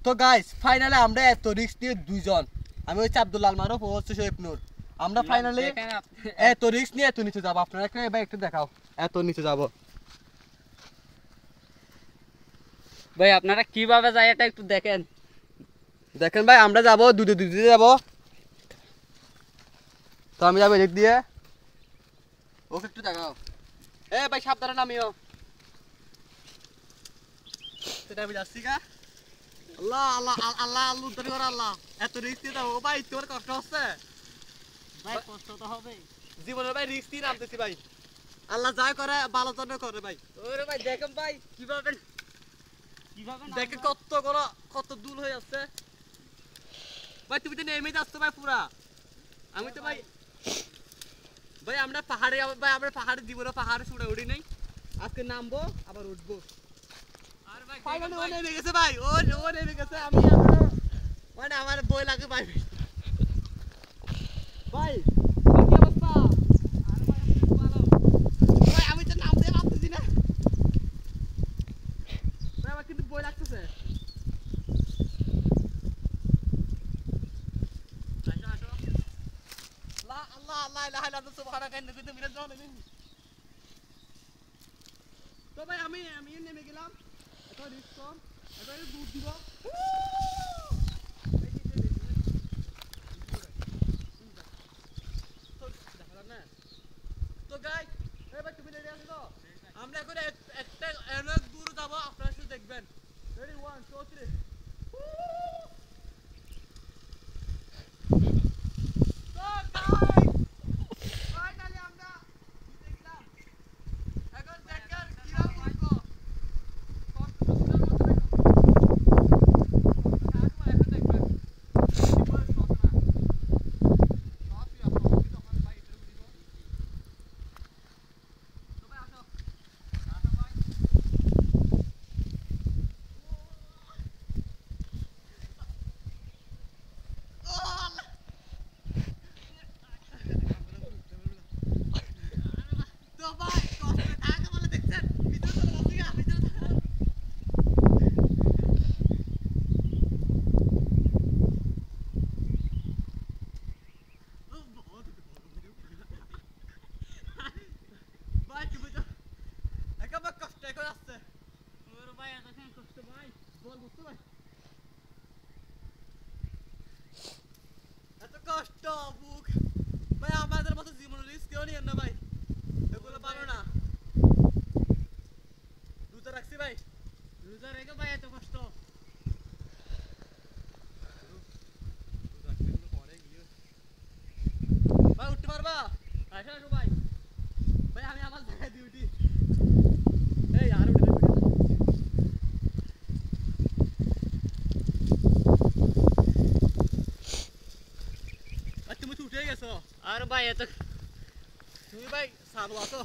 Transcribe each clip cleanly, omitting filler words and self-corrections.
তো guys finally আমরা এত রিস্ক নিয়ে দুইজন, আমি হচ্ছে আব্দুল আল মারুফ ও হচ্ছে শোয়েব নূর, আমরা ফাইনালি এত রিস্ক নিয়ে এত নিচে যাবো। আপনারা ভাই একটু দেখাও এত নিচে যাবো ভাই, আপনারা কিভাবে যায় এটা একটু দেখেন। দেখেন ভাই, আমরা যাবো দুধে যাবো। তো আমি যাবো এদিক দিয়ে, ওকে একটু দেখাও। এ ভাই সাবধানে নামিও। সেটা আমি যাচ্ছি গা। আল্লাহ আল্লাহ আল্লাহ আল্লাহ উদ্ধার কর আল্লাহ। এত রিস্ক দিয়ে যাবো ভাই, তোর কষ্ট হচ্ছে ভাই কষ্ট তো হবে জীবনের ভাই, রিস্ক দিয়ে নামতেছি ভাই। আল্লাহ যা করে ভালো জন্য করে ভাই। ওরে ভাই দেখেন ভাই কিভাবে দেখেন কত দূর হয়ে যাচ্ছে ভাই। তুমি তো নেমে যাচ্ছ ভাই পুরা। আমি তো ভাই ভাই আমরা পাহাড়ে ভাই, আমরা পাহাড়ে জীবনে পাহাড়ে ছুটে উঠি নাই, আজকে নামবো আবার উঠবো। আর ভাই ফাইনালি ও নেমে গেছে ভাই, ও নেমে গেছে। আমি মানে আমার বই লাগে ভাই। ভাই কি অবস্থা? আর ভাই খুব ভালো। ভাই আমি তো নামতে পারতেছি না ভাই, আমার কিন্তু বই লাগতেছে। আসো আসো। লা আল্লাহ আল্লাহ ইলাহা ইল্লাল্লাহ সুবহানাকা ইন্নী কুনতু মিনাজ জালিমিন। তো ভাই আমি নেমে গেলাম। এত রিস্ক কম, এত দূর দিব। তো গাইস এবার তুমি রেডি আছো তো? আমরা এখন একটা অনেক দূর যাব, আপনারা শুধু দেখবেন। রেডি 1 2 3। তো গাইস ফাইনালি আমরা জিতে গেলাম। এখন দেখেন কিরকম উঠবো। কষ্ট তো সুন্দর মতো দেখো। এখন দেখবেন বয়স কত না। সবই আপনারা তখন ভাই এটা দিব। তো ভাই আসো আসো ভাই। তো ভাই কষ্টে থাকে বলে দেখছেন, ভিতরে চলে যাচ্ছি গা, ভিতরে চলে। ভাই তুমি তো একেবারে কষ্ট করে আসছে। ওরে ভাই এতক্ষণ কষ্ট ভাই। বল বুঝতে ভাই, এত কষ্ট বুক ভাই, আমাদের মতো জীবন রিস্ক কেউ নিয়েন না ভাই, এগুলো পারো না। দুটো রাখছি ভাই। রোজা রেখে ভাই এত কষ্ট। ভাই উঠতে পারবা? আসো আসো ভাই। ভাই আমি আমার জায়গায় দিয়ে উঠি। এই আর উঠে যাবে। আর তুমি তো উঠে গেছো। আর ভাই এত তুমি ভাই সাবল আছো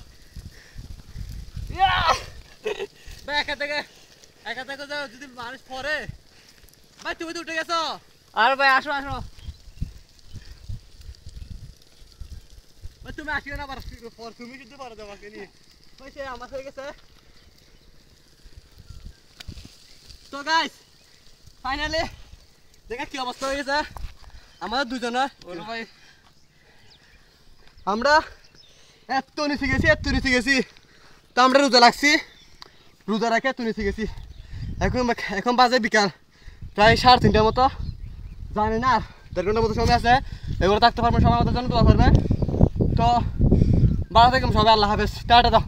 ভাই, একা থেকে যাও যদি মানুষ পরে। ভাই তুমি তো উঠে গেছো। আর ভাই আসো আসো। ভাই তুমি আসিও না, পর তুমি কিন্তু পারো আমাকে নিয়ে। ভাই সে আমার হয়ে গেছে। তো গাইস ফাইনালি দেখা কি অবস্থা হয়ে গেছে আমাদের দুজনের। ওরে ভাই আমরা এত নিচে গেছি। তো আমরা রোজা রাখছি, রোজা রাখে এত নিচে গেছি। এখন বাজে বিকাল প্রায় 3:30টার মতো। জানি না 1.5 ঘন্টার মতো সময় আছে, এগুলো থাকতে পারবেন। সবাই আমাদের জন্য দোয়া করবেন। তো ভালো থাকবেন সবাই, আল্লাহ হাফেজ, টাটা দাও।